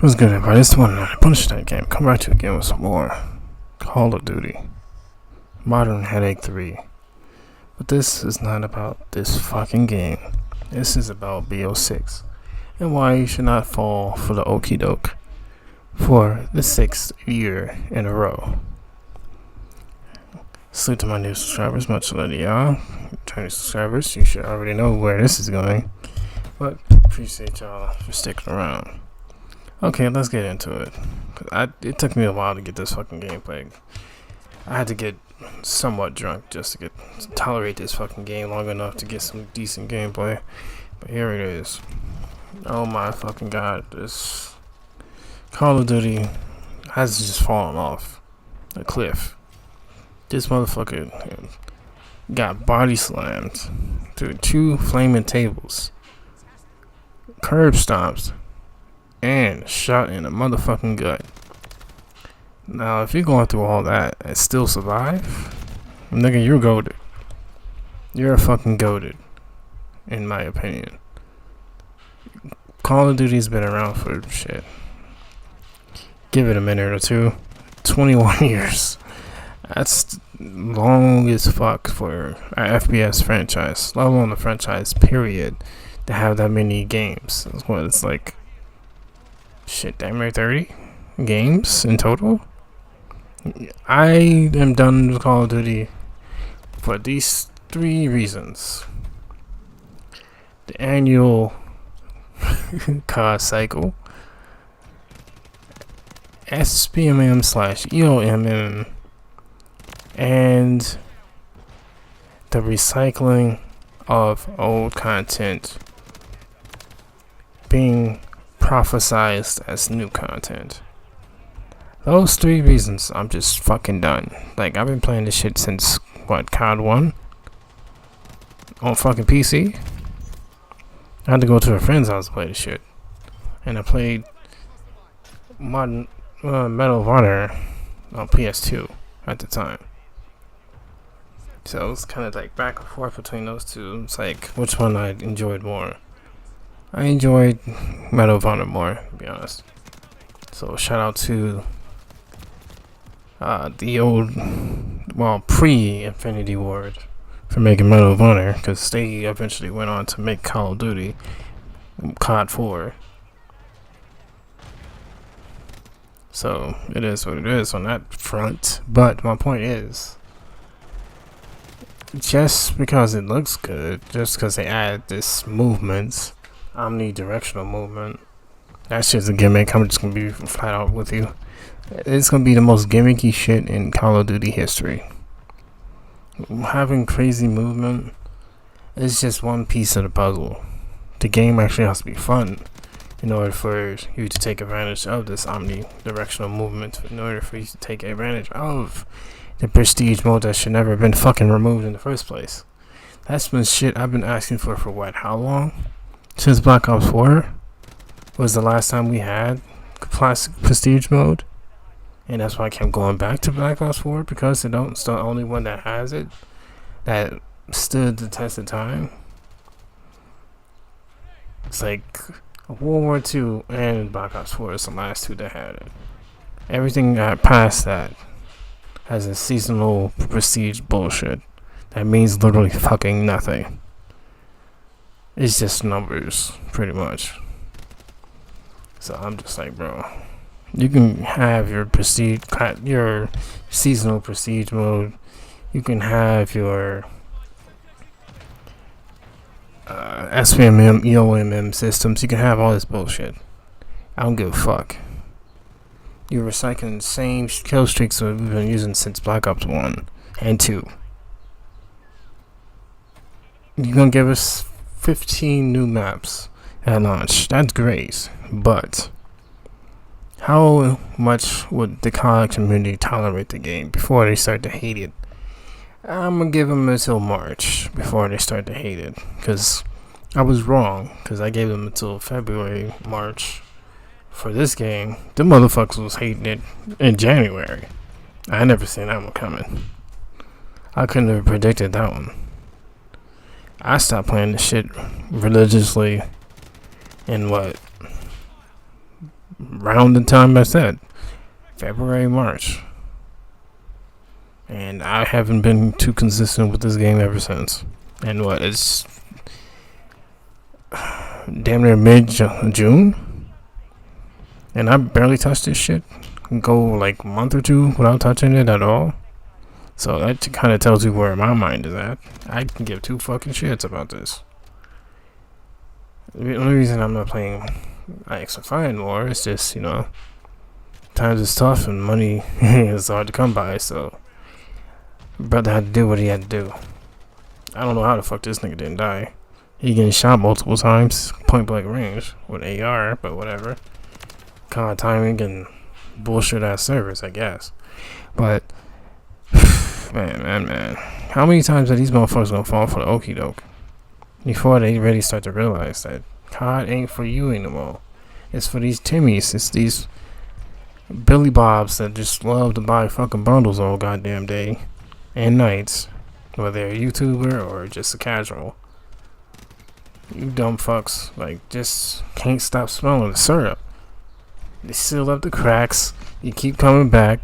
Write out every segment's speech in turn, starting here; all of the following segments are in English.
What's good, everybody? It's the one and Punisher that game. Come back to the game with some more Call of Duty Modern Headache 3. But this is not about this fucking game. This is about BO6 and why you should not fall for the okie doke for the 6th year in a row. Salute to my new subscribers, much love to y'all. Returning subscribers, you should already know where this is going, but appreciate y'all for sticking around. Okay, let's get into it. It took me a while to get this fucking gameplay. I had to get somewhat drunk just to tolerate this fucking game long enough to get some decent gameplay. But here it is. Oh my fucking god, this Call of Duty has just fallen off a cliff. This motherfucker got body slammed through 2 flaming tables, curb stomped, and shot in the motherfucking gut. Now, if you're going through all that and still survive, nigga, you're goated. You're fucking goated, in my opinion. Call of Duty's been around for shit. Give it a minute or two. 21 years. That's long as fuck for an FPS franchise, let alone a franchise period, to have that many games. That's what it's like. Shit, damn near 30 games in total. I am done with Call of Duty for these 3 reasons: the annual COD cycle, SPMM/EOMM, and the recycling of old content being prophesized as new content. Those 3 reasons, I'm just fucking done. Like, I've been playing this shit since, COD 1? On fucking PC? I had to go to a friend's house to play this shit. And I played Medal of Honor on PS2 at the time. So it was kind of like back and forth between those two. It's like, which one I enjoyed more? I enjoyed Medal of Honor more, to be honest. So shout out to the old, pre-Infinity Ward for making Medal of Honor, because they eventually went on to make Call of Duty COD 4. So it is what it is on that front. But my point is, just because it looks good, just because they add this movement, omnidirectional movement, that's just a gimmick. I'm just gonna be flat out with you. It's gonna be the most gimmicky shit in Call of Duty history. Having crazy movement is just one piece of the puzzle. The game actually has to be fun in order for you to take advantage of this omnidirectional movement, in order for you to take advantage of the prestige mode that should never have been fucking removed in the first place. That's been shit I've been asking for what, how long? Since Black Ops 4 was the last time we had classic prestige mode. And that's why I kept going back to Black Ops 4, because it's the only one that has it, that stood the test of time. It's like World War II and Black Ops 4 is the last 2 that had it. Everything past that has a seasonal prestige bullshit that means literally fucking nothing. It's just numbers, pretty much. So I'm just like, bro, you can have your prestige, your seasonal prestige mode. You can have your SPMM, EOMM systems. You can have all this bullshit. I don't give a fuck. You're recycling the same kill streaks that we've been using since Black Ops 1 and 2. You're gonna give us 15 new maps at launch. That's great, but how much would the COD community tolerate the game before they start to hate it? I'm gonna give them until March before they start to hate it, because I was wrong, because I gave them until February, March for this game. The motherfuckers was hating it in January. I never seen that one coming. I couldn't have predicted that one. I stopped playing this shit religiously in around the time I said, February, March. And I haven't been too consistent with this game ever since. And what, it's damn near mid-June? And I barely touched this shit. Go like a month or two without touching it at all. So that kind of tells you where my mind is at. I can give two fucking shits about this. The only reason I'm not playing XFI anymore is just, times is tough and money is hard to come by, so brother had to do what he had to do. I don't know how the fuck this nigga didn't die. He getting shot multiple times, point blank range, with AR, but whatever. Kind of timing and bullshit ass service, I guess. But, man. How many times are these motherfuckers gonna fall for the okie doke before they really start to realize that COD ain't for you anymore? It's for these Timmies. It's these Billy Bobs that just love to buy fucking bundles all goddamn day and nights, whether they're a YouTuber or just a casual. You dumb fucks, just can't stop smelling the syrup. They seal up the cracks, you keep coming back,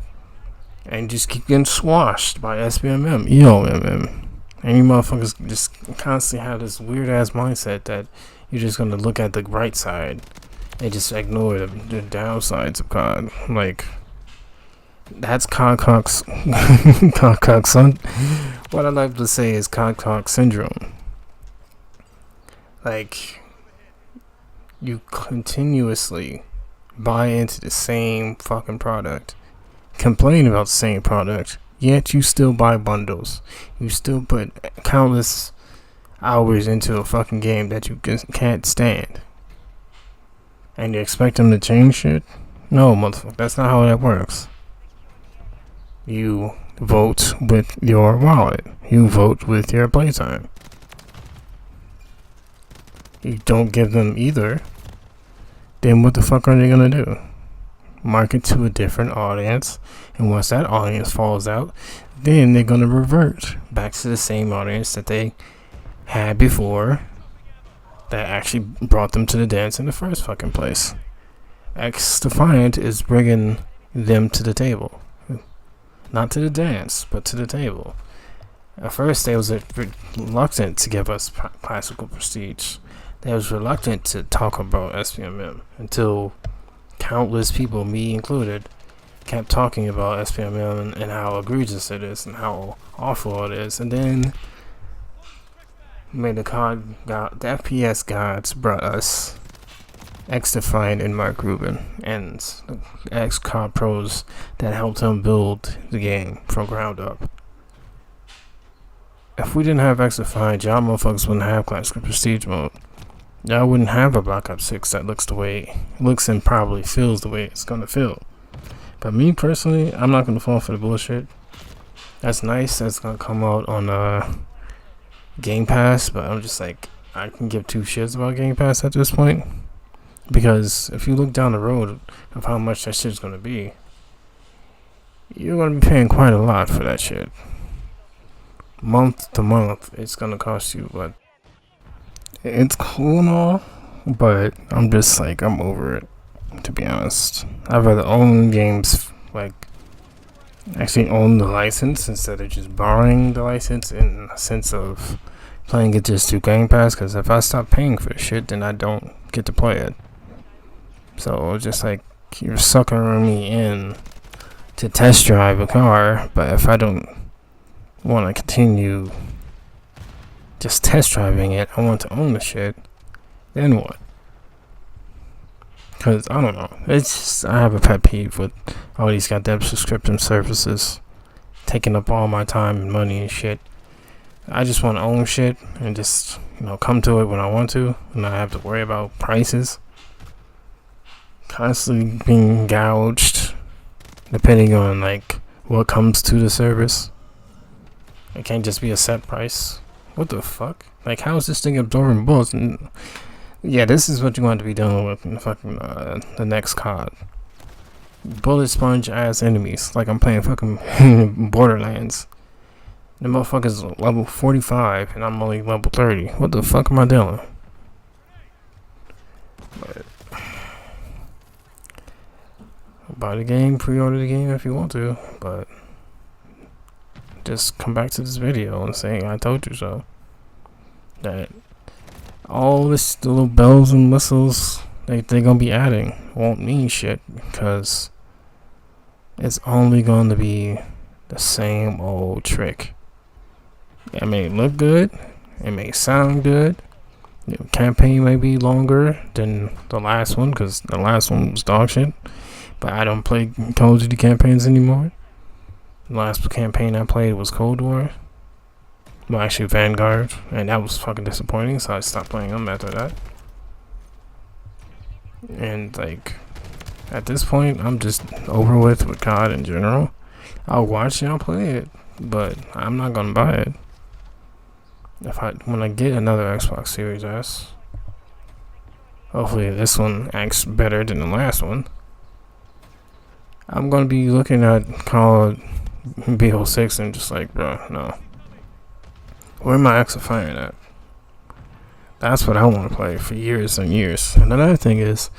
and just keep getting swashed by SBMM, EOMM. And you motherfuckers just constantly have this weird ass mindset that you're just gonna look at the right side and just ignore the downsides of COD. That's COD son. What I like to say is COD syndrome. You continuously buy into the same fucking product, complain about the same product, yet you still buy bundles. You still put countless hours into a fucking game that you can't stand. And you expect them to change shit? No, motherfucker, that's not how that works. You vote with your wallet. You vote with your playtime. You don't give them either, then what the fuck are they gonna do? Market to a different audience, and once that audience falls out, then they're gonna revert back to the same audience that they had before, that actually brought them to the dance in the first fucking place. X-Defiant is bringing them to the table. Not to the dance, but to the table. At first, they was reluctant to give us classical prestige. They was reluctant to talk about SBMM until countless people, me included, kept talking about SBMM and how egregious it is and how awful it is. And then the FPS gods brought us X-Defiant and Mark Rubin and the ex-COD pros that helped him build the game from ground up. If we didn't have X-Defiant, y'all motherfuckers wouldn't have classical prestige mode. Y'all wouldn't have a Black Ops 6 that looks the way it looks and probably feels the way it's gonna feel. But me personally, I'm not gonna fall for the bullshit. That's nice, that's gonna come out on Game Pass, but I'm just I can give two shits about Game Pass at this point. Because if you look down the road of how much that shit's gonna be, you're gonna be paying quite a lot for that shit. Month to month, it's gonna cost you what? It's cool and all, but I'm just I'm over it, to be honest. I'd rather own games, actually own the license instead of just borrowing the license in the sense of playing it just through Game Pass, because if I stop paying for shit, then I don't get to play it. So it's just you're suckering me in to test drive a car, but if I don't want to continue just test driving it, I want to own the shit, then what? Because I don't know, it's just, I have a pet peeve with all these goddamn subscription services taking up all my time and money and shit. I just want to own shit and just come to it when I want to and not have to worry about prices constantly being gouged depending on what comes to the service. It can't just be a set price. What the fuck? How is this thing absorbing bullets? And yeah, this is what you want to be dealing with in the next COD. Bullet sponge ass enemies. I'm playing fucking Borderlands. The motherfucker's level 45 and I'm only level 30. What the fuck am I doing? But Buy the game, pre-order the game if you want to, but just come back to this video and say I told you so. That all this little bells and whistles they're gonna be adding won't mean shit, because it's only going to be the same old trick. It may look good, it may sound good, the campaign may be longer than the last one, because the last one was dog shit, but I don't play Call of Duty campaigns anymore. The last campaign I played was Cold War. Well, actually Vanguard, and that was fucking disappointing, so I stopped playing them after that. And like, at this point, I'm just over with COD in general. I'll watch y'all play it, but I'm not gonna buy it. When I get another Xbox Series S, hopefully this one acts better than the last one, I'm gonna be looking at COD BO6 and just like, bro, no. Where am I actually finding at? That's what I want to play for years and years. And another thing is,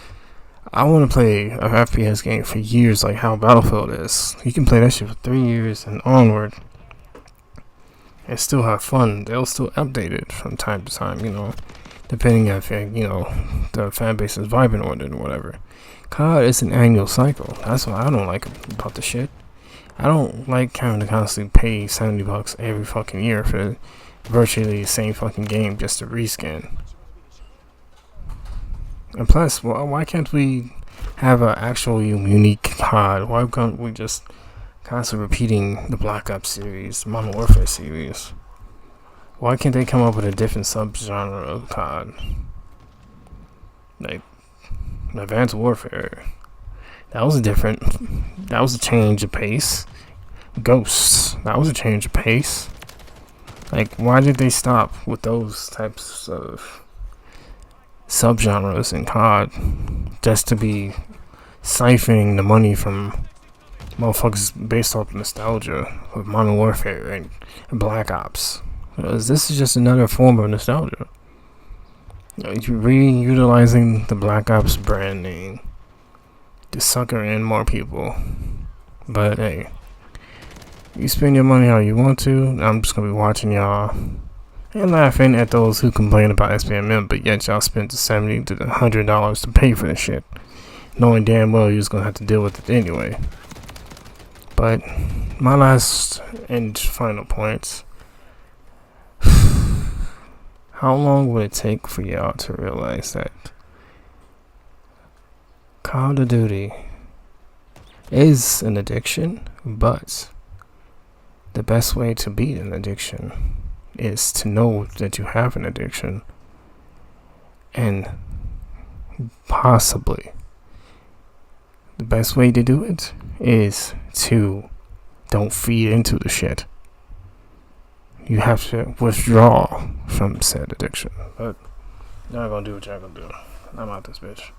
I want to play a FPS game for years, like how Battlefield is. You can play that shit for 3 years and onward, and still have fun. They'll still update it from time to time, you know, depending if the fan base is vibing on it or whatever. COD is an annual cycle. That's what I don't like about the shit. I don't like having to constantly pay $70 every fucking year for virtually the same fucking game just to reskin. And plus, why can't we have an actual unique COD? Why can't we just constantly repeating the Black Ops series, Modern Warfare series? Why can't they come up with a different subgenre of COD? Like Advanced Warfare. That was a change of pace. Ghosts. That was a change of pace. Like, why did they stop with those types of subgenres in COD just to be siphoning the money from motherfuckers based off nostalgia of Modern Warfare and Black Ops? Because this is just another form of nostalgia. You're re-utilizing the Black Ops brand name to sucker in more people. But hey, you spend your money how you want to. I'm just gonna be watching y'all and laughing at those who complain about SPMM, but yet y'all spent the $70 to $100 to pay for this shit, knowing damn well you're just gonna have to deal with it anyway. But my last and final points. How long would it take for y'all to realize that Call of Duty is an addiction, but the best way to beat an addiction is to know that you have an addiction, and possibly the best way to do it is to don't feed into the shit. You have to withdraw from said addiction. But y'all gonna do what y'all gonna do. I'm out this bitch.